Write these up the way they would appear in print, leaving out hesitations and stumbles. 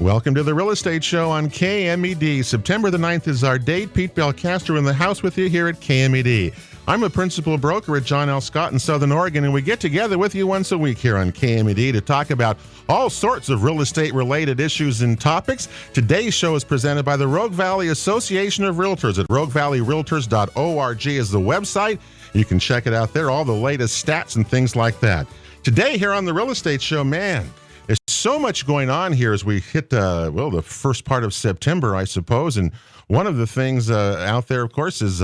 Welcome to the Real Estate Show on KMED. September the 9th is our date. Pete Belcastro in the house with you here at KMED. I'm a principal broker at John L. Scott in Southern Oregon, and we get together with you once a week here on KMED to talk about all sorts of real estate-related issues and topics. Today's show is presented by the Rogue Valley Association of Realtors at roguevalleyrealtors.org is the website. You can check it out there, all the latest stats and things like that. Today here on the Real Estate Show, man, there's so much going on here as we hit, the first part of September, I suppose. And one of the things out there, of course, is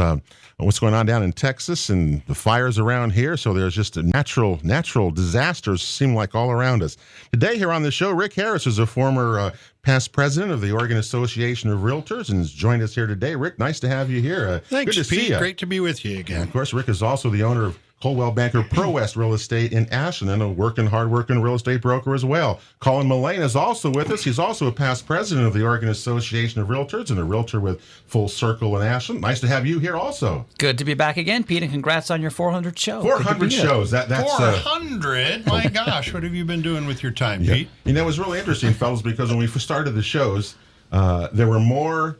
what's going on down in Texas and the fires around here. So there's just a natural disasters seem like all around us. Today here on the show, Rick Harris is a former past president of the Oregon Association of Realtors and has joined us here today. Rick, nice to have you here. Thanks, good to Pete. see you. Great to be with you again. And of course, Rick is also the owner of Coldwell Banker Pro West Real Estate in Ashland, a hard-working real estate broker as well. Colin Mullane is also with us. He's also a past president of the Oregon Association of Realtors and a realtor with Full Circle in Ashland. Nice to have you here also. Good to be back again, Pete, and congrats on your 400 show. 400 shows. That's 400? My gosh, what have you been doing with your time, Pete? You know, it was really interesting, fellas, because when we first started the shows, there were more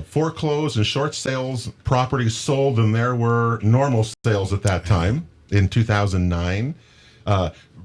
foreclosed and short sales properties sold than there were normal sales at that time in 2009.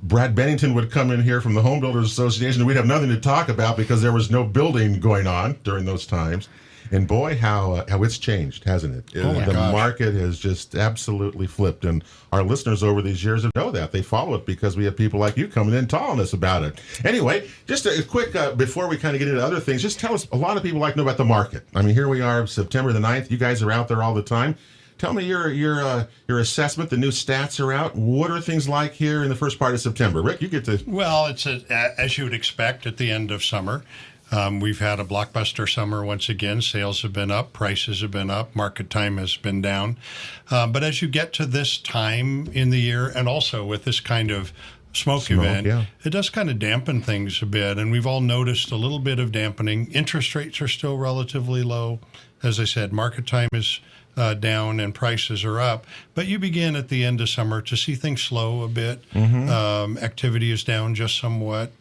Brad Bennington would come in here from the Home Builders Association and we'd have nothing to talk about because there was no building going on during those times. And boy, how it's changed, hasn't it? The market has just absolutely flipped. And our listeners over these years know that. They follow it because we have people like you coming in telling us about it. Anyway, just a quick, before we kind of get into other things, just tell us, a lot of people like to know about the market. I mean, here we are, September the 9th. You guys are out there all the time. Tell me your assessment. The new stats are out. What are things like here in the first part of September? Rick, you get to... Well, it's as you would expect at the end of summer. We've had a blockbuster summer once again. Sales have been up, prices have been up, market time has been down. But as you get to this time in the year, and also with this kind of smoke event, it does kind of dampen things a bit. And we've all noticed a little bit of dampening. Interest rates are still relatively low. As I said, market time is down and prices are up. But you begin at the end of summer to see things slow a bit. Activity is down just somewhat.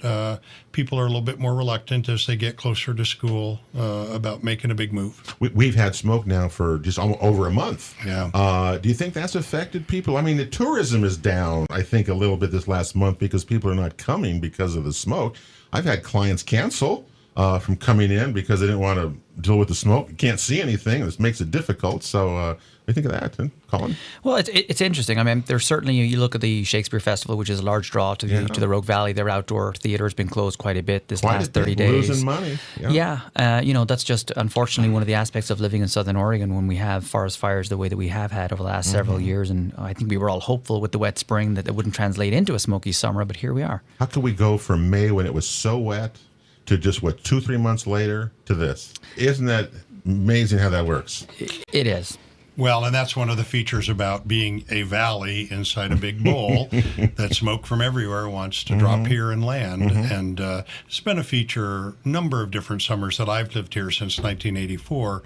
People are a little bit more reluctant as they get closer to school about making a big move. We've had smoke now for just over a month. Yeah. Do you think that's affected people? I mean, the tourism is down, I think, a little bit this last month because people are not coming because of the smoke. I've had clients cancel from coming in because they didn't want to deal with the smoke. You can't see anything. This makes it difficult. So what do you think of that, Colin? Well, it's interesting. I mean, there's certainly, you look at the Shakespeare Festival, which is a large draw to the Rogue Valley. Their outdoor theater has been closed quite a bit this last 30 days. Losing money. That's just unfortunately one of the aspects of living in Southern Oregon when we have forest fires the way that we have had over the last several years. And I think we were all hopeful with the wet spring that it wouldn't translate into a smoky summer, but here we are. How could we go from May when it was so wet to just, 2-3 months later to this? Isn't that amazing how that works? It is. Well, and that's one of the features about being a valley inside a big bowl that smoke from everywhere wants to drop here and land. And it's been a feature number of different summers that I've lived here since 1984.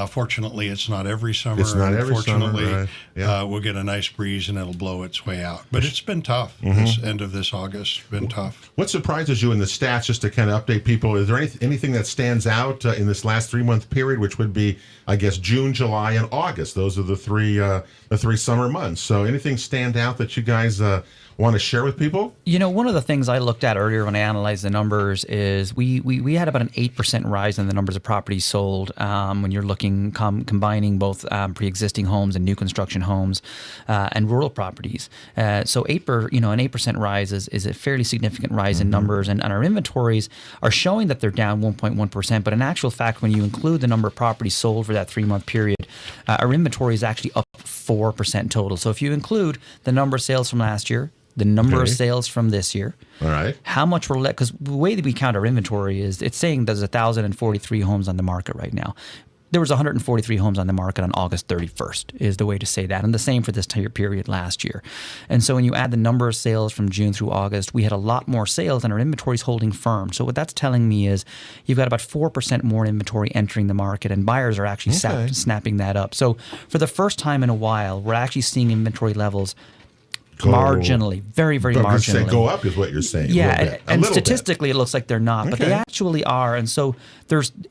Fortunately, it's not every summer. It's not every summer, right. We'll get a nice breeze and it'll blow its way out. But it's been tough. This end of this August, been tough. What surprises you in the stats, just to kind of update people? Is there anything that stands out in this last 3-month period, which would be, I guess, June, July, and August? Those are the three summer months. So anything stand out that you guys want to share with people? You know, one of the things I looked at earlier when I analyzed the numbers is we had about an 8% rise in the numbers of properties sold when you're looking combining both pre-existing homes and new construction homes and rural properties. So an 8% rise is a fairly significant rise in numbers, and our inventories are showing that they're down 1.1%. But in actual fact, when you include the number of properties sold for that 3-month period, our inventory is actually up 4% total. So if you include the number of sales from last year, the number of sales from this year, all right, how much we're because the way that we count our inventory is it's saying there's 1,043 homes on the market right now. There was 143 homes on the market on August 31st is the way to say that, and the same for this period last year. And so when you add the number of sales from June through August, we had a lot more sales and our inventory is holding firm. So what that's telling me is you've got about 4% more inventory entering the market, and buyers are actually snapping that up. So for the first time in a while, we're actually seeing inventory levels marginally, very, very I'm just saying marginally. go up is what you're saying. Yeah, and little bit. statistically, it looks like they're not, but they actually are. And so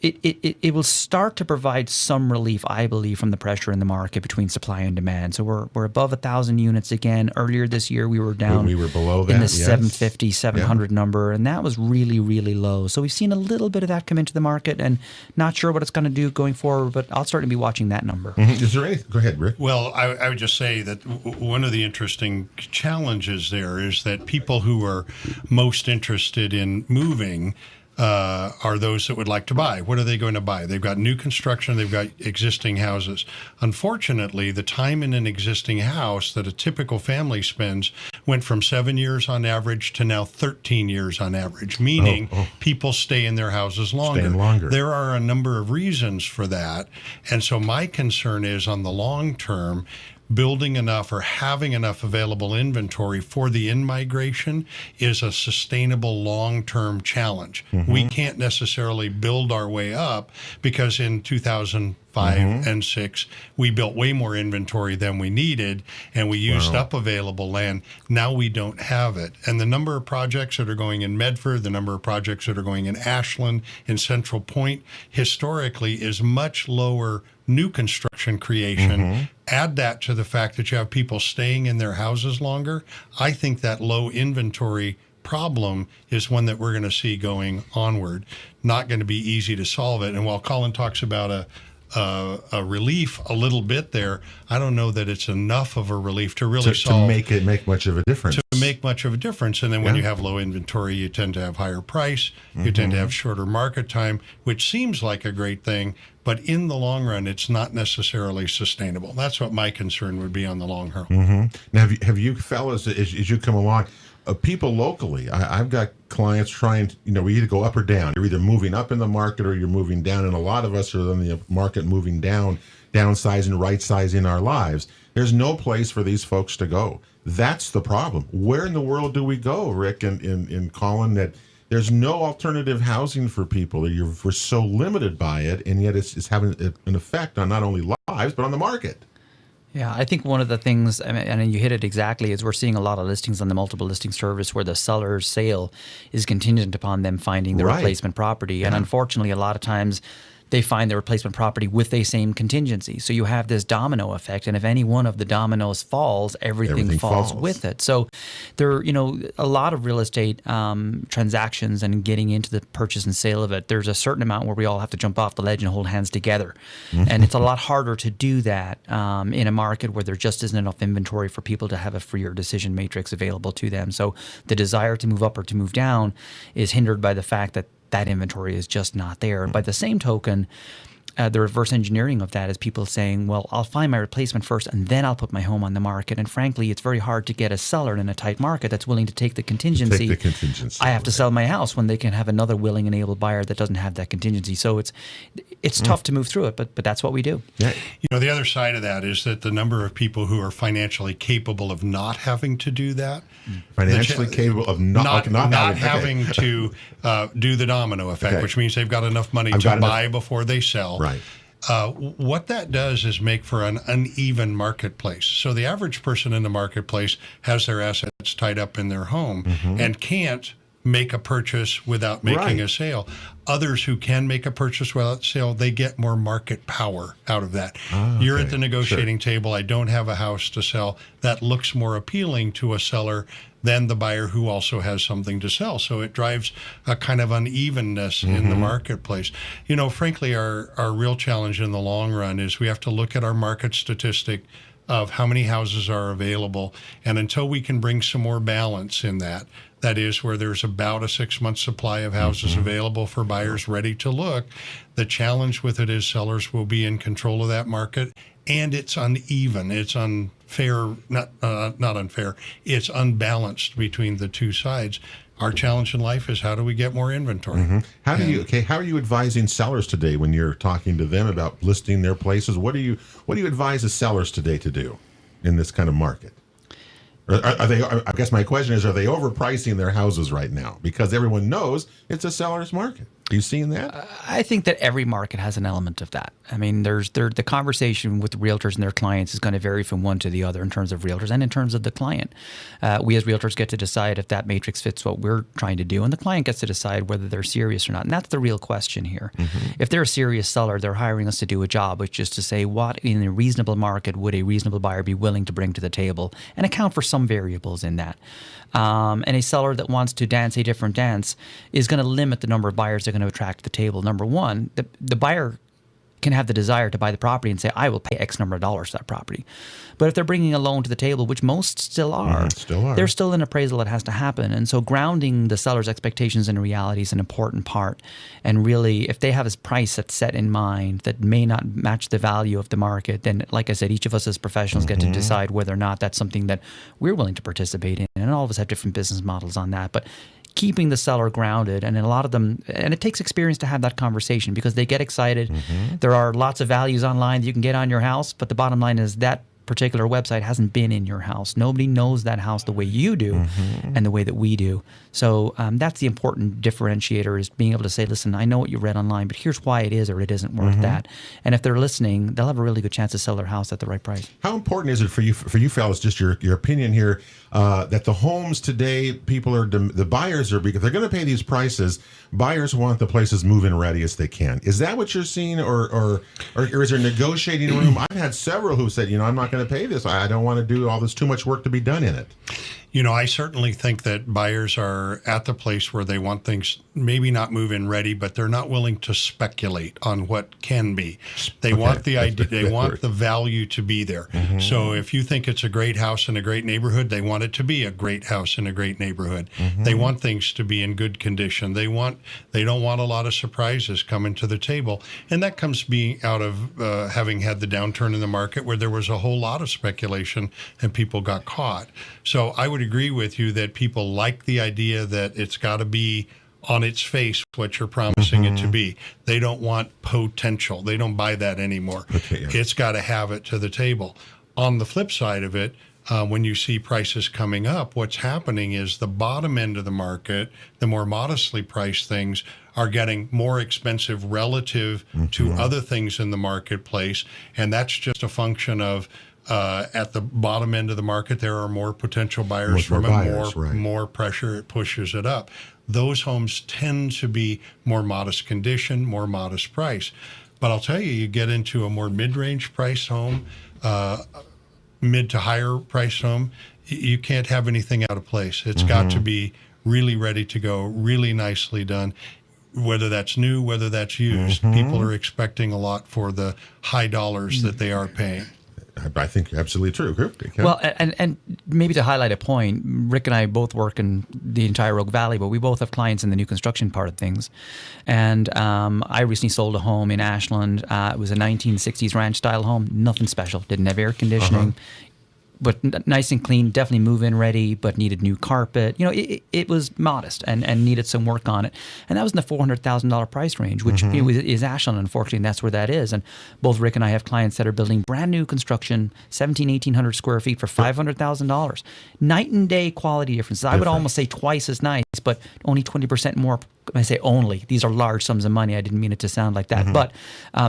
it will start to provide some relief, I believe, from the pressure in the market between supply and demand. So we're above 1,000 units again. Earlier this year, we were down. We were below that, in the yes. 750, 700 number, and that was really, really low. So we've seen a little bit of that come into the market, and not sure what it's going to do going forward. But I'll certainly be watching that number. Mm-hmm. Is there anything? Go ahead, Rick. Well, I would just say that one of the interesting challenges there is that people who are most interested in moving are those that would like to buy. What are they going to buy? They've got new construction, they've got existing houses. Unfortunately, the time in an existing house that a typical family spends went from 7 years on average to now 13 years on average, meaning people stay in their houses longer. Staying longer. There are a number of reasons for that. And so my concern is on the long term, building enough or having enough available inventory for the in-migration is a sustainable long-term challenge. We can't necessarily build our way up because in 2005 and 6, we built way more inventory than we needed, and we used up available land. Now we don't have it. And the number of projects that are going in Medford, the number of projects that are going in Ashland, in Central Point, historically is much lower new construction creation. Add that to the fact that you have people staying in their houses longer. I think that low inventory problem is one that we're going to see going onward. Not going to be easy to solve it. And while Colin talks about a relief a little bit there, I don't know that it's enough of a relief to really solve. To make much of a difference. To make much of a difference. And then when you have low inventory, you tend to have higher price. You tend to have shorter market time, which seems like a great thing. But in the long run, it's not necessarily sustainable. That's what my concern would be on the long run. Now, have you fellas, as you come along, people locally, I've got clients trying to, we either go up or down. You're either moving up in the market or you're moving down. And a lot of us are in the market moving down, downsizing, right-sizing our lives. There's no place for these folks to go. That's the problem. Where in the world do we go, Rick and Colin, that there's no alternative housing for people? We're so limited by it, and yet it's having an effect on not only lives, but on the market. Yeah, I think one of the things, and you hit it exactly, is we're seeing a lot of listings on the multiple listing service where the seller's sale is contingent upon them finding the replacement property. And unfortunately, a lot of times they find the replacement property with the same contingency. So you have this domino effect, and if any one of the dominoes falls, everything falls with it. So there, a lot of real estate transactions and getting into the purchase and sale of it, there's a certain amount where we all have to jump off the ledge and hold hands together. And it's a lot harder to do that in a market where there just isn't enough inventory for people to have a freer decision matrix available to them. So the desire to move up or to move down is hindered by the fact that inventory is just not there. By the same token, the reverse engineering of that is people saying, well, I'll find my replacement first and then I'll put my home on the market. And frankly, it's very hard to get a seller in a tight market that's willing to take the contingency. I have to sell my house when they can have another willing and able buyer that doesn't have that contingency. So it's tough to move through it, but that's what we do. Yeah. The other side of that is that the number of people who are financially capable of not having to do that. Financially capable of not having to do the domino effect, which means they've got enough money to buy before they sell. Right. What that does is make for an uneven marketplace. So the average person in the marketplace has their assets tied up in their home and can't make a purchase without making a sale. Others who can make a purchase without sale, they get more market power out of that. You're at the negotiating table. I don't have a house to sell. That looks more appealing to a seller than the buyer who also has something to sell. So it drives a kind of unevenness in the marketplace. Frankly, our real challenge in the long run is we have to look at our market statistic of how many houses are available. And until we can bring some more balance in that is where there's about a 6-month supply of houses available for buyers ready to look, the challenge with it is sellers will be in control of that market, and it's uneven. It's unfair, not unfair. It's unbalanced between the two sides. Our challenge in life is how do we get more inventory? How are you advising sellers today when you're talking to them about listing their places? What do you advise the sellers today to do in this kind of market? Are they? I guess my question is, are they overpricing their houses right now? Because everyone knows it's a seller's market. Are you seeing that? I think that every market has an element of that. I mean, the conversation with the realtors and their clients is going to vary from one to the other in terms of realtors and in terms of the client. We as realtors get to decide if that matrix fits what we're trying to do, and the client gets to decide whether they're serious or not. And that's the real question here. If they're a serious seller, they're hiring us to do a job, which is to say, what in a reasonable market would a reasonable buyer be willing to bring to the table and account for some variables in that. And a seller that wants to dance a different dance is going to limit the number of buyers they're going to attract to the table. Number one, the buyer can have the desire to buy the property and say, I will pay X number of dollars for that property. But if they're bringing a loan to the table, which most still are, there's still an appraisal that has to happen. And so grounding the seller's expectations in reality is an important part. And really, if they have a price that's set in mind that may not match the value of the market, then like I said, each of us as professionals get to decide whether or not that's something that we're willing to participate in. And all of us have different business models on that. But keeping the seller grounded, and a lot of them, and it takes experience to have that conversation because they get excited. There are lots of values online that you can get on your house, but the bottom line is that particular website hasn't been in your house. Nobody knows that house the way you do and the way that we do. So that's the important differentiator, is being able to say, listen, I know what you read online, but here's why it is or it isn't worth that. And if they're listening, they'll have a really good chance to sell their house at the right price. How important is it for you fellas, just your opinion here, that the homes today, the buyers are, because they're going to pay these prices, buyers want the places move-in ready as they can. Is that what you're seeing, or is there negotiating room? I've had several who said, I'm not going to pay this. I don't want to do all this, too much work to be done in it. I certainly think that buyers are at the place where they want things maybe not move-in ready, but they're not willing to speculate on what can be. They want the idea, they want the value to be there. So if you think it's a great house in a great neighborhood, they want it to be a great house in a great neighborhood. They want things to be in good condition. They don't want a lot of surprises coming to the table. And that comes being out of having had the downturn in the market where there was a whole lot of speculation and people got caught. So I would agree with you that people like the idea that it's got to be on its face what you're promising it to be. They don't want potential. They don't buy that anymore. It's got to have it to the table. On the flip side of it, when you see prices coming up, what's happening is the bottom end of the market, the more modestly priced things, are getting more expensive relative to other things in the marketplace. And that's just a function of at the bottom end of the market, there are more potential buyers from it, more pressure, it pushes it up. Those homes tend to be more modest condition, more modest price. But I'll tell you, you get into a more mid-range price home, mid to higher price home, you can't have anything out of place. It's got to be really ready to go, really nicely done. Whether that's new, whether that's used, people are expecting a lot for the high dollars that they are paying. I think absolutely true. Well, and maybe to highlight a point, Rick and I both work in the entire Rogue Valley, but we both have clients in the new construction part of things. And I recently sold a home in Ashland. It was a 1960s ranch-style home, nothing special, didn't have air conditioning. But nice and clean, definitely move-in ready, but needed new carpet. It was modest and needed some work on it. And that was in the $400,000 price range, which is Ashland, unfortunately, and that's where that is. And both Rick and I have clients that are building brand new construction, 1,800 square feet for $500,000. Night and day quality differences. I would almost say twice as nice, but only 20% more. I say only. These are large sums of money. I didn't mean it to sound like that. But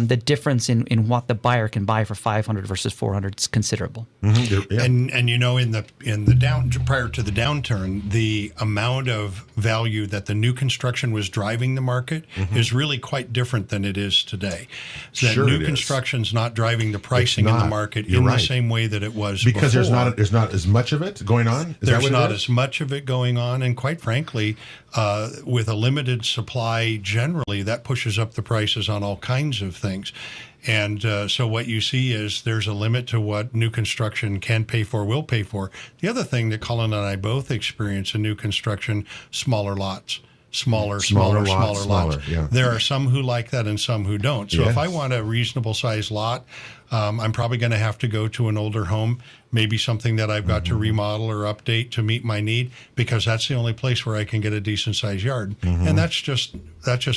the difference in what the buyer can buy for $500 versus $400 is considerable. And in the down prior to the downturn, the amount of value that the new construction was driving the market is really quite different than it is today. So that new construction's not driving the pricing in the market the same way that it was because before. there's not as much of it going on. There's not as much of it going on, and quite frankly, with a limited supply generally, that pushes up the prices on all kinds of things. And so what you see is there's a limit to what new construction can pay for, will pay for. The other thing that Colin and I both experience in new construction, smaller lots. Smaller lots. Yeah. There are some who like that and some who don't. So if I want a reasonable size lot, I'm probably going to have to go to an older home, maybe something that I've got to remodel or update to meet my need, because that's the only place where I can get a decent sized yard. And that's just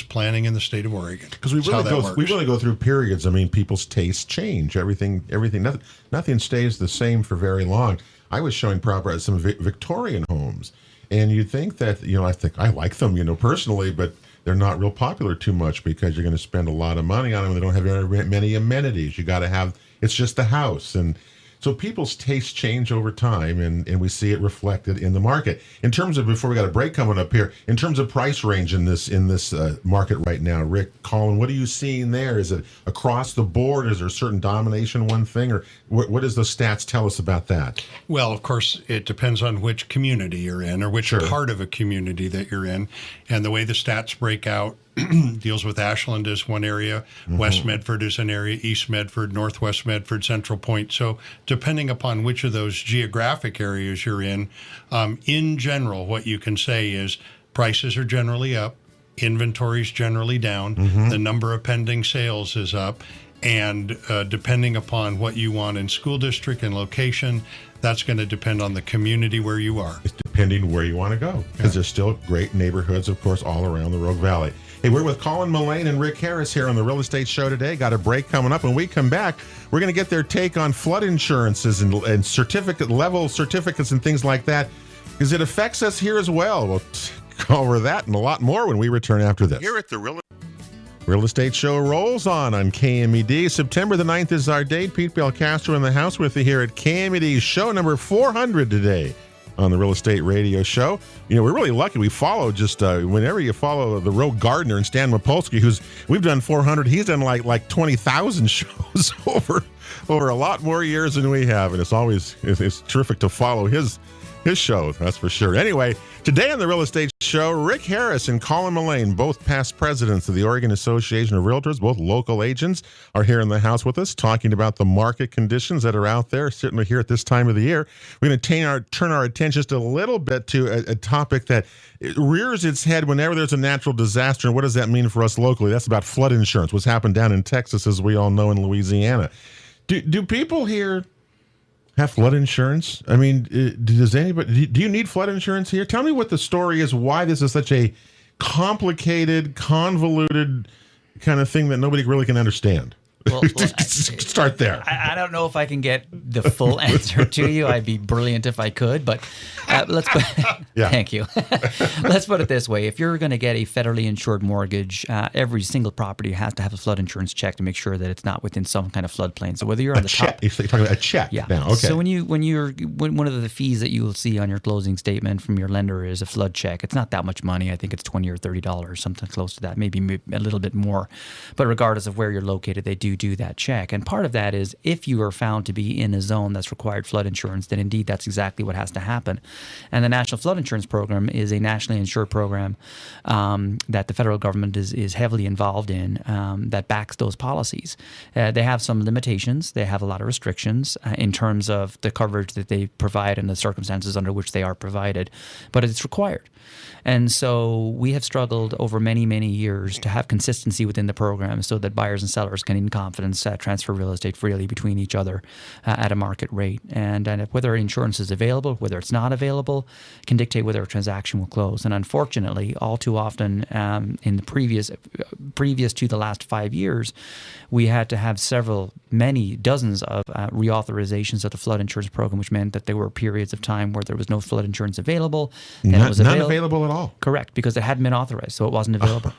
planning in the state of Oregon. Because we really go through periods. I mean, people's tastes change. Everything, nothing stays the same for very long. I was showing some Victorian homes. And you'd think that, I like them, personally, but they're not real popular too much because you're going to spend a lot of money on them. They don't have very many amenities. You got to have, it's just a house. And so people's tastes change over time, and we see it reflected in the market. In terms of, before we got a break coming up here, in terms of price range in this market right now, Rick, Colin, what are you seeing there? Is it across the board? Is there a certain domination, one thing, or what does the stats tell us about that? Well, of course, it depends on which community you're in or which part of a community that you're in. And the way the stats break out deals with Ashland as one area, West Medford is an area, East Medford, Northwest Medford, Central Point. So depending upon which of those geographic areas you're in general, what you can say is prices are generally up, inventory's generally down, the number of pending sales is up, and depending upon what you want in school district and location, that's going to depend on the community where you are. It's depending where you want to go, because there's still great neighborhoods, of course, all around the Rogue Valley. Hey, we're with Colin Mullane and Rick Harris here on the Real Estate Show today. Got a break coming up. When we come back, we're going to get their take on flood insurances and level certificates and things like that, because it affects us here as well. We'll cover that and a lot more when we return after this. Here at the Real Estate Show rolls on KMED. September the 9th is our date. Pete Belcastro in the house with you here at KMED, show number 400 today on the Real Estate Radio Show. You know, we're really lucky. We follow just whenever you follow the Rogue Gardner and Stan Mapolsky, we've done 400. He's done like 20,000 shows over a lot more years than we have, and it's terrific to follow his show, that's for sure. Anyway, today on the Real Estate Show, Rick Harris and Colin Mullane, both past presidents of the Oregon Association of Realtors, both local agents, are here in the house with us talking about the market conditions that are out there, certainly here at this time of the year. We're going to turn our attention just a little bit to a topic that rears its head whenever there's a natural disaster. And what does that mean for us locally? That's about flood insurance, what's happened down in Texas, as we all know, in Louisiana. Do people here have flood insurance? I mean, does anybody? Do you need flood insurance here? Tell me what the story is, why this is such a complicated, convoluted kind of thing that nobody really can understand. Well, start there. I don't know if I can get the full answer to you. I'd be brilliant if I could, but let's put. Thank you. Let's put it this way: if you're going to get a federally insured mortgage, every single property has to have a flood insurance check to make sure that it's not within some kind of floodplain. So whether you're on the top, you're talking about a check. Yeah. Now, okay. So when one of the fees that you will see on your closing statement from your lender is a flood check. It's not that much money. I think it's $20 or $30, something close to that, maybe a little bit more. But regardless of where you're located, they do that check. And part of that is if you are found to be in a zone that's required flood insurance, then indeed that's exactly what has to happen. And the National Flood Insurance Program is a nationally insured program that the federal government is heavily involved in that backs those policies. They have some limitations. They have a lot of restrictions in terms of the coverage that they provide and the circumstances under which they are provided, but it's required. And so we have struggled over many, many years to have consistency within the program so that buyers and sellers can in confidence transfer real estate freely between each other at a market rate. And whether insurance is available, whether it's not available, can dictate whether a transaction will close. And unfortunately, all too often in the previous to the last 5 years, we had to have many dozens of reauthorizations of the flood insurance program, which meant that there were periods of time where there was no flood insurance available. Not available at all. Correct, because it hadn't been authorized, so it wasn't available.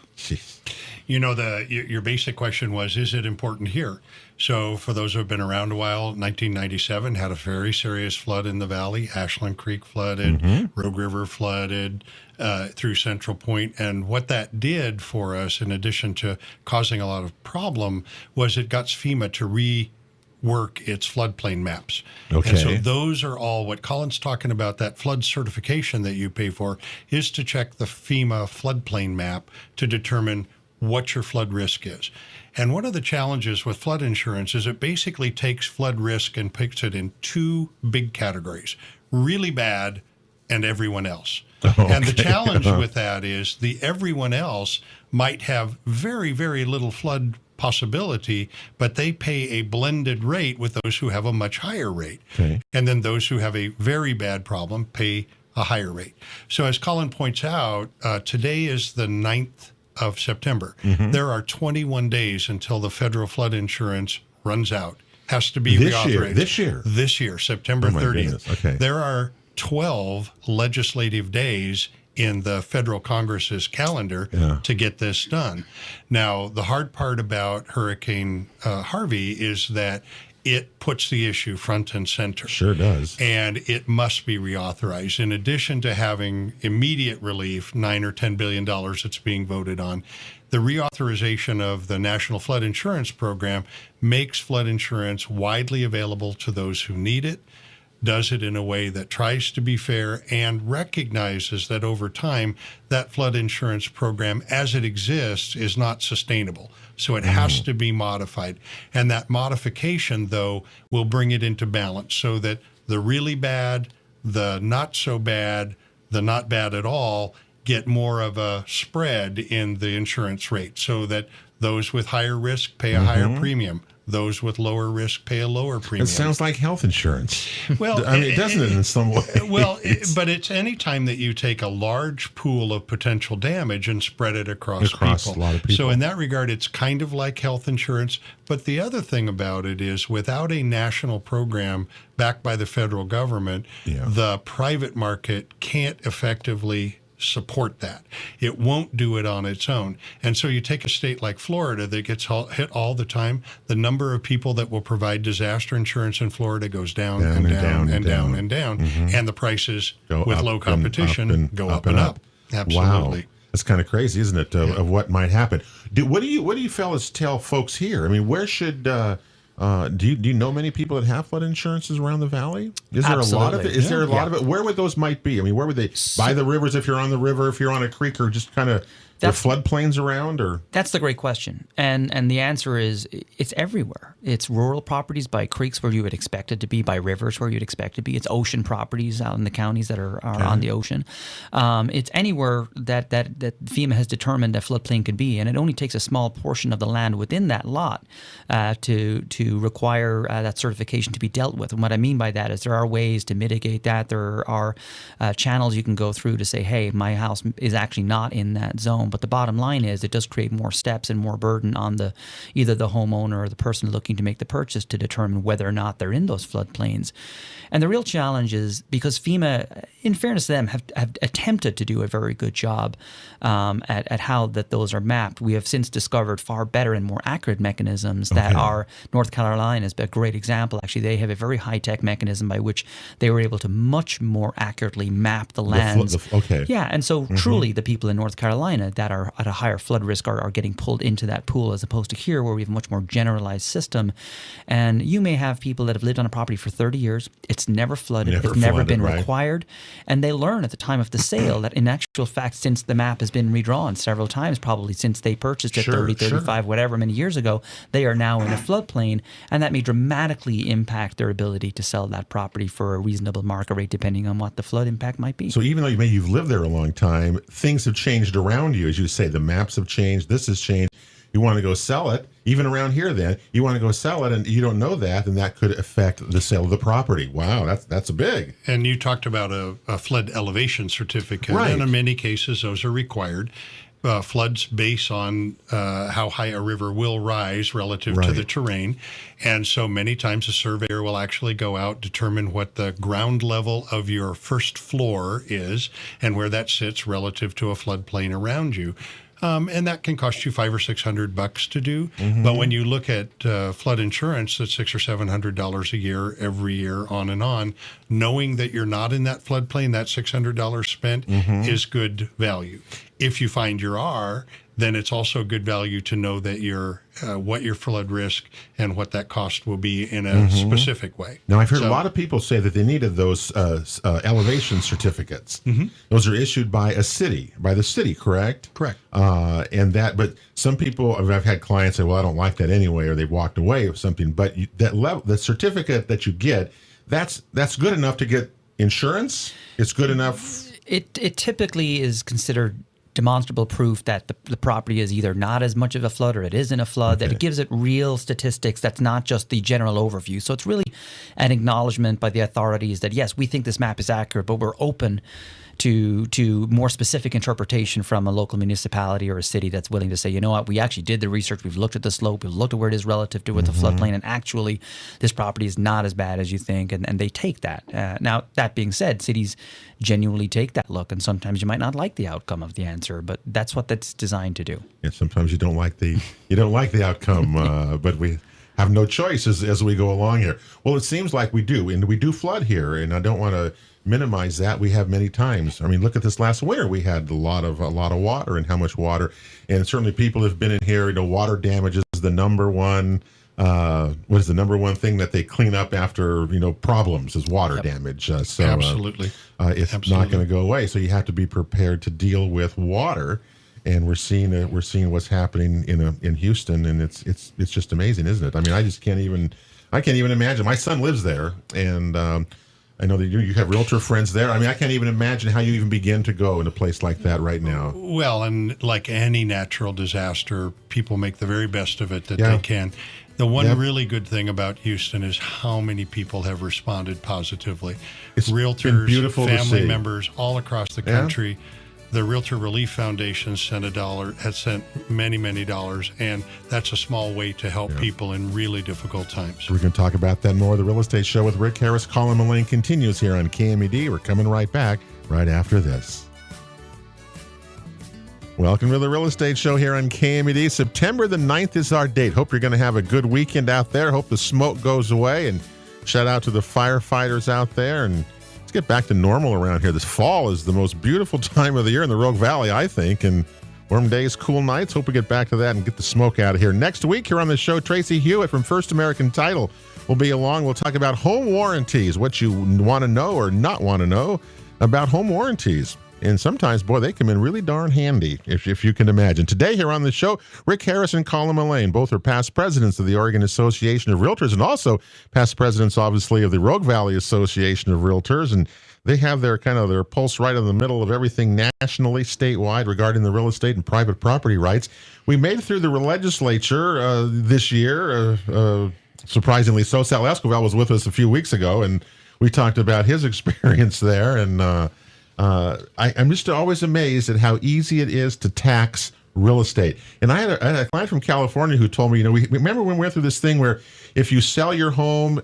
You know, your basic question was, is it important here? So for those who have been around a while, 1997 had a very serious flood in the valley. Ashland Creek flooded, Rogue River flooded through Central Point. And what that did for us, in addition to causing a lot of problem, was it got FEMA to rework its floodplain maps. Okay. And so those are all what Colin's talking about, that flood certification that you pay for, is to check the FEMA floodplain map to determine what your flood risk is. And one of the challenges with flood insurance is it basically takes flood risk and puts it in two big categories: really bad and everyone else. Okay. And the challenge with that is the everyone else might have very, very little flood possibility, but they pay a blended rate with those who have a much higher rate. Okay. And then those who have a very bad problem pay a higher rate. So as Colin points out, today is the 9th of September. There are 21 days until the federal flood insurance runs out. Has to be reauthorized. This year, September 30th. Okay. There are 12 legislative days in the federal Congress's calendar to get this done. Now, the hard part about Hurricane Harvey is that it puts the issue front and center. Sure does. And it must be reauthorized. In addition to having immediate relief, $9 or $10 billion that's being voted on, the reauthorization of the National Flood Insurance Program makes flood insurance widely available to those who need it, does it in a way that tries to be fair, and recognizes that over time, that flood insurance program as it exists is not sustainable. So it has to be modified. And that modification, though, will bring it into balance so that the really bad, the not so bad, the not bad at all get more of a spread in the insurance rate so that those with higher risk pay a higher premium. Those with lower risk pay a lower premium. It sounds like health insurance. Well, I mean, doesn't it in some way? Well, but it's any time that you take a large pool of potential damage and spread it across a people. lot of people. So in that regard, it's kind of like health insurance. But the other thing about it is without a national program backed by the federal government, the private market can't effectively support that. It won't do it on its own. And so you take a state like Florida that gets hit all the time, the number of people that will provide disaster insurance in Florida goes down and down and down and down. And the prices with low competition go up and up. Absolutely. Wow. That's kind of crazy, isn't it, of what might happen? What do you fellas tell folks here? I mean, where should... do you know many people that have flood insurances around the valley? Is there Absolutely. a lot of it? Is there a lot of it? Where would those might be? I mean, where would they by the rivers if you're on the river, if you're on a creek, or just kind of the floodplains around? Or that's the great question, and the answer is it's everywhere. It's rural properties by creeks where you would expect it to be, by rivers where you'd expect it to be. It's ocean properties out in the counties that are on the ocean. It's anywhere that FEMA has determined a floodplain could be, and it only takes a small portion of the land within that lot to require that certification to be dealt with. And what I mean by that is there are ways to mitigate that. There are channels you can go through to say, hey, my house is actually not in that zone. But the bottom line is it does create more steps and more burden on either the homeowner or the person looking to make the purchase to determine whether or not they're in those floodplains. And the real challenge is because FEMA, in fairness to them, have attempted to do a very good job at how those are mapped. We have since discovered far better and more accurate mechanisms that are. North Carolina is a great example. Actually, they have a very high-tech mechanism by which they were able to much more accurately map the lands. Yeah, and so truly the people in North Carolina that are at a higher flood risk are getting pulled into that pool, as opposed to here where we have a much more generalized system. And you may have people that have lived on a property for 30 years. It's never flooded. It's never been required. And they learn at the time of the sale that in actual fact, since the map has been redrawn several times, probably since they purchased it 35, whatever, many years ago, they are now in a floodplain. And that may dramatically impact their ability to sell that property for a reasonable market rate, depending on what the flood impact might be. So even though you've lived there a long time, things have changed around you. As you say, the maps have changed. This has changed. You want to go sell it, even around here then, you want to go sell it, and you don't know that, and that could affect the sale of the property. Wow, that's a big. And you talked about a flood elevation certificate. Right. And in many cases, those are required. Floods base on how high a river will rise relative to the terrain. And so many times a surveyor will actually go out, determine what the ground level of your first floor is and where that sits relative to a floodplain around you. And that can cost you $500 or $600 to do. But when you look at flood insurance, that's $600 or $700 a year, every year, on and on. Knowing that you're not in that floodplain, that $600 spent is good value. If you find you are, then it's also good value to know that you're what your flood risk and what that cost will be in a specific way. Now, I've heard a lot of people say that they needed those elevation certificates. Those are issued by the city, correct? Correct. But some people, I've had clients say, well, I don't like that anyway, or they've walked away with something. But the certificate that you get, that's good enough to get insurance? It's good enough? It typically is considered demonstrable proof that the property is either not as much of a flood or it is in a flood, that it gives it real statistics. That's not just the general overview. So it's really an acknowledgement by the authorities that, yes, we think this map is accurate, but we're open to more specific interpretation from a local municipality or a city that's willing to say, you know what, we actually did the research, we've looked at the slope, we've looked at where it is relative to with the floodplain, and actually this property is not as bad as you think, and they take that. Now, that being said, cities genuinely take that look, and sometimes you might not like the outcome of the answer, but that's what that's designed to do. Yeah, sometimes you don't like the outcome, but we have no choice as we go along here. Well, it seems like we do, and we do flood here, and I don't want to minimize that. We have many times. I mean, look at this last winter. We had a lot of water, and how much water. And certainly, people have been in here. Water damage is the number one. What is the number one thing that they clean up after problems is water damage. So Absolutely, it's not going to go away. So you have to be prepared to deal with water. And we're seeing what's happening in Houston, and it's just amazing, isn't it? I mean, I can't even imagine. My son lives there, and I know that you have realtor friends there. I mean, I can't even imagine how you even begin to go in a place like that right now. Well, and like any natural disaster, people make the very best of it that they can. The one really good thing about Houston is how many people have responded positively. It's Realtors, been beautiful family to see. members all across the country. The Realtor Relief Foundation has sent many dollars, and that's a small way to help people in really difficult times. We're going to talk about that more. The Real Estate Show with Rick Harris, Colin Mullane continues here on KMED. We're coming right back right after this. Welcome to the Real Estate Show here on KMED. September the 9th is our date. Hope you're going to have a good weekend out there. Hope the smoke goes away, and shout out to the firefighters out there, and let's get back to normal around here. This fall is the most beautiful time of the year in the Rogue Valley, I think, and warm days, cool nights. Hope we get back to that and get the smoke out of here. Next week here on the show, Tracy Hewitt from First American Title will be along. We'll talk about home warranties, what you want to know or not want to know about home warranties. And sometimes, boy, they come in really darn handy, if you can imagine. Today here on the show, Rick Harris and Colin Mullane, both are past presidents of the Oregon Association of Realtors and also past presidents, obviously, of the Rogue Valley Association of Realtors. And they have their pulse right in the middle of everything nationally, statewide, regarding the real estate and private property rights. We made it through the legislature this year, surprisingly so. Sal Escobar was with us a few weeks ago, and we talked about his experience there. And I'm just always amazed at how easy it is to tax real estate. And I had a client from California who told me, we remember when we went through this thing where if you sell your home,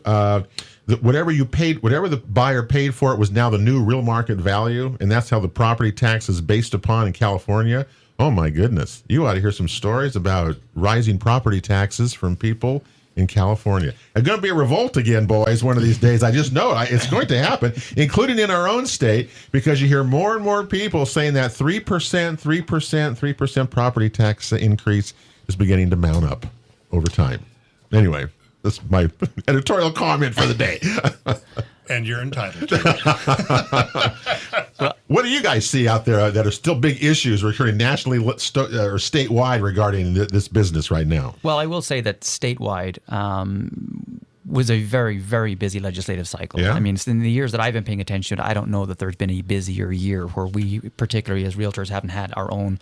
whatever the buyer paid for it was now the new real market value, and that's how the property tax is based upon in California. Oh my goodness. You ought to hear some stories about rising property taxes from people in California. It's going to be a revolt again, boys, one of these days. I just know it. It's going to happen, including in our own state, because you hear more and more people saying that 3% property tax increase is beginning to mount up over time. Anyway, that's my editorial comment for the day. And you're entitled to. What do you guys see out there that are still big issues recurring nationally or statewide regarding this business right now? Well, I will say that statewide was a very, very busy legislative cycle. Yeah. I mean, in the years that I've been paying attention, I don't know that there's been a busier year where we, particularly as realtors, haven't had our own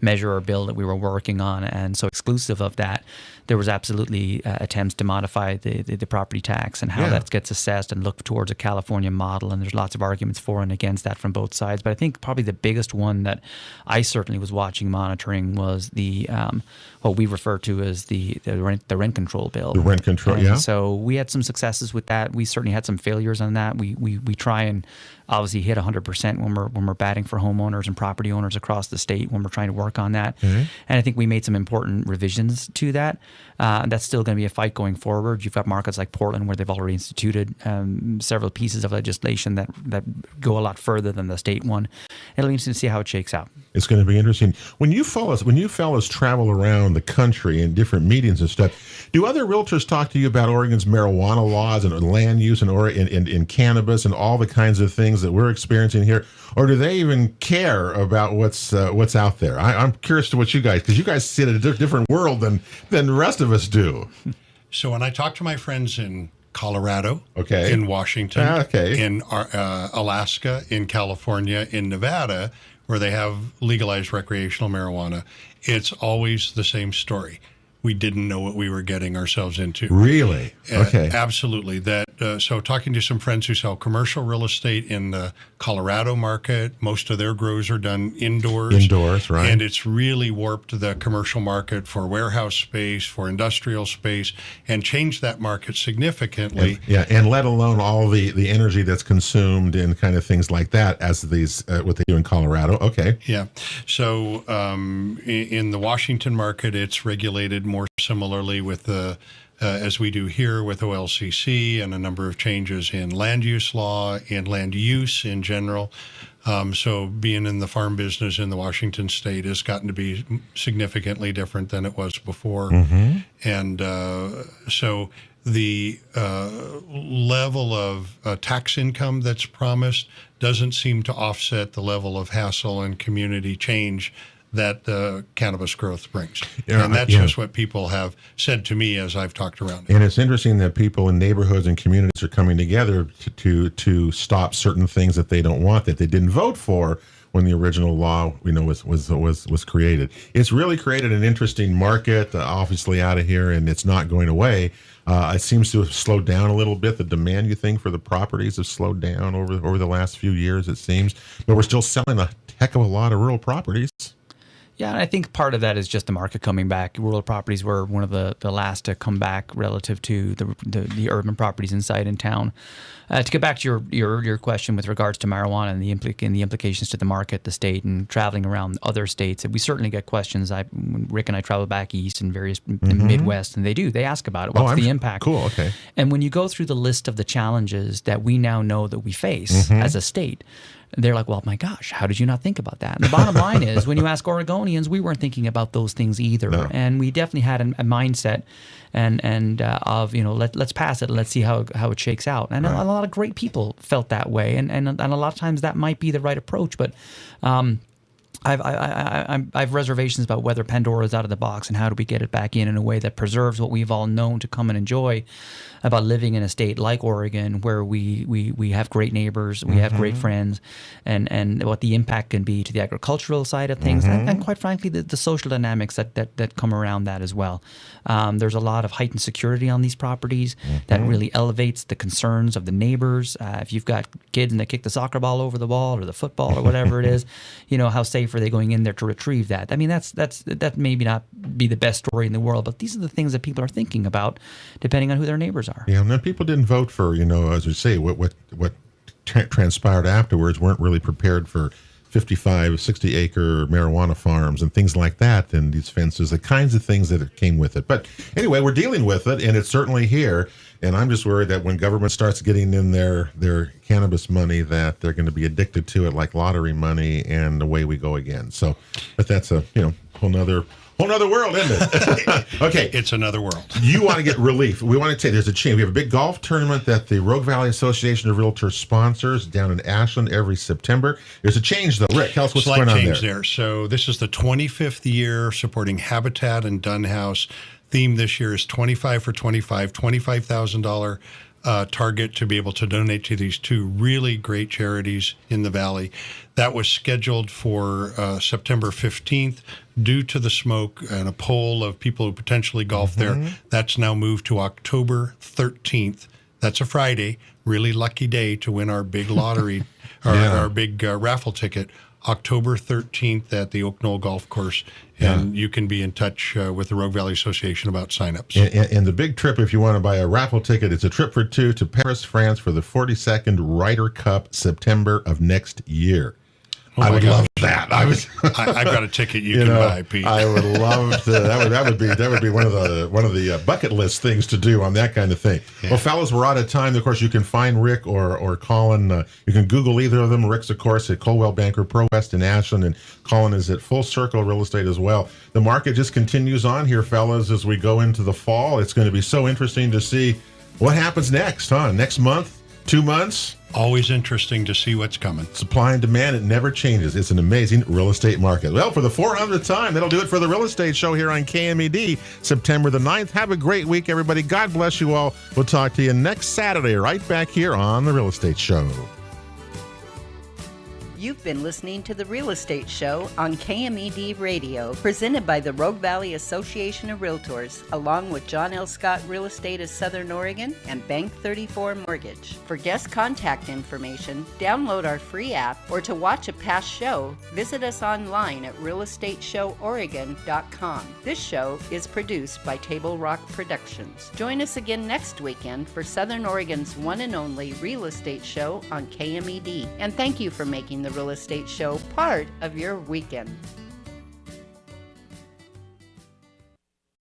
measure or bill that we were working on. And so exclusive of that, there was absolutely attempts to modify the property tax and how that gets assessed and look towards a California model. And there's lots of arguments for and against that from both sides. But I think probably the biggest one that I certainly was watching, monitoring, was the what we refer to as the rent control bill. The rent control, and yeah. So we had some successes with that. We certainly had some failures on that. We try and obviously hit 100% when we're batting for homeowners and property owners across the state when we're trying to work on that. Mm-hmm. And I think we made some important revisions to that. That's still going to be a fight going forward. You've got markets like Portland where they've already instituted several pieces of legislation that go a lot further than the state one. It'll be interesting to see how it shakes out. It's going to be interesting. When you fellas travel around the country in different meetings and stuff, do other realtors talk to you about Oregon's marijuana laws and land use and cannabis and all the kinds of things that we're experiencing here, or do they even care about what's out there? I'm curious to what you guys, because you guys see it in a different world than the rest of us do. So when I talk to my friends in Colorado, okay, in Washington, okay, in Alaska, in California, in Nevada, where they have legalized recreational marijuana, it's always the same story. We didn't know what we were getting ourselves into. Really? Okay. Absolutely. That so talking to some friends who sell commercial real estate in the Colorado market, most of their grows are done indoors. Indoors, right. And it's really warped the commercial market for warehouse space, for industrial space, and changed that market significantly. And let alone all the energy that's consumed and kind of things like that as these, what they do in Colorado. Okay. Yeah. So in the Washington market, it's regulated more similarly with the as we do here with OLCC and a number of changes in land use law and land use in general. So being in the farm business in the Washington state has gotten to be significantly different than it was before. Mm-hmm. And so the level of tax income that's promised doesn't seem to offset the level of hassle and community change that cannabis growth brings. And that's just what people have said to me as I've talked around it. And it's interesting that people in neighborhoods and communities are coming together to stop certain things that they don't want, that they didn't vote for when the original law, was created. It's really created an interesting market, obviously out of here, and it's not going away. It seems to have slowed down a little bit. The demand, you think, for the properties has slowed down over the last few years, it seems. But we're still selling a heck of a lot of rural properties. Yeah, and I think part of that is just the market coming back. Rural properties were one of the last to come back relative to the urban properties inside in town. To get back to your question with regards to marijuana and the implications to the market, the state, and traveling around other states, we certainly get questions. When Rick and I travel back east in various Midwest, and they ask about it. What's the impact? Cool, okay. And when you go through the list of the challenges that we now know that we face as a state, they're like, well, my gosh, how did you not think about that? And the bottom line is, when you ask Oregonians, we weren't thinking about those things either. No. And we definitely had a mindset of, let's pass it, let's see how it shakes out. And a lot of great people felt that way. And a lot of times that might be the right approach. But I've reservations about whether Pandora's out of the box and how do we get it back in a way that preserves what we've all known to come and enjoy about living in a state like Oregon, where we have great neighbors, we have great friends, and what the impact can be to the agricultural side of things, and quite frankly, the social dynamics that come around that as well. There's a lot of heightened security on these properties that really elevates the concerns of the neighbors. If you've got kids and they kick the soccer ball over the wall or the football or whatever it is, how safe are they going in there to retrieve that? I mean, that maybe not be the best story in the world, but these are the things that people are thinking about depending on who their neighbors are. Yeah, and then people didn't vote for, as we say, what transpired afterwards, weren't really prepared for 55, 60-acre marijuana farms and things like that, and these fences, the kinds of things that came with it. But anyway, we're dealing with it, and it's certainly here. And I'm just worried that when government starts getting in their cannabis money, that they're going to be addicted to it like lottery money, and away we go again. So, but that's a whole nother world, isn't it? Okay, it's another world. You want to get relief. We want to take, there's a change. We have a big golf tournament that the Rogue Valley Association of Realtors sponsors down in Ashland every September. There's a change, though. Rick, tell us what's going on there. Slight change there. So this is the 25th year supporting Habitat and Dunhouse. Theme this year is 25 for 25, $25,000 target to be able to donate to these two really great charities in the Valley. That was scheduled for September 15th. Due to the smoke and a poll of people who potentially golf there, that's now moved to October 13th. That's a Friday. Really lucky day to win our big lottery, our big raffle ticket. October 13th at the Oak Knoll Golf Course, and you can be in touch with the Rogue Valley Association about signups. And the big trip, if you want to buy a raffle ticket, it's a trip for two to Paris, France for the 42nd Ryder Cup, September of next year. I would love that. I've got a ticket you can buy, Pete. I would love to. That would be one of the bucket list things to do on that kind of thing. Yeah. Well, fellas, we're out of time. Of course, you can find Rick or Colin. You can Google either of them. Rick's, of course, at Coldwell Banker Pro West in Ashland, and Colin is at Full Circle Real Estate as well. The market just continues on here, fellas, as we go into the fall. It's going to be so interesting to see what happens next, next month, 2 months. Always interesting to see what's coming. Supply and demand, it never changes. It's an amazing real estate market. Well, for the 400th time, that'll do it for the Real Estate Show here on KMED, September the 9th. Have a great week, everybody. God bless you all. We'll talk to you next Saturday right back here on the Real Estate Show. You've been listening to The Real Estate Show on KMED Radio, presented by the Rogue Valley Association of Realtors, along with John L. Scott Real Estate of Southern Oregon and Bank 34 Mortgage. For guest contact information, download our free app, or to watch a past show, visit us online at realestateshoworegon.com. This show is produced by Table Rock Productions. Join us again next weekend for Southern Oregon's one and only Real Estate Show on KMED. And thank you for making the Real Estate Show part of your weekend.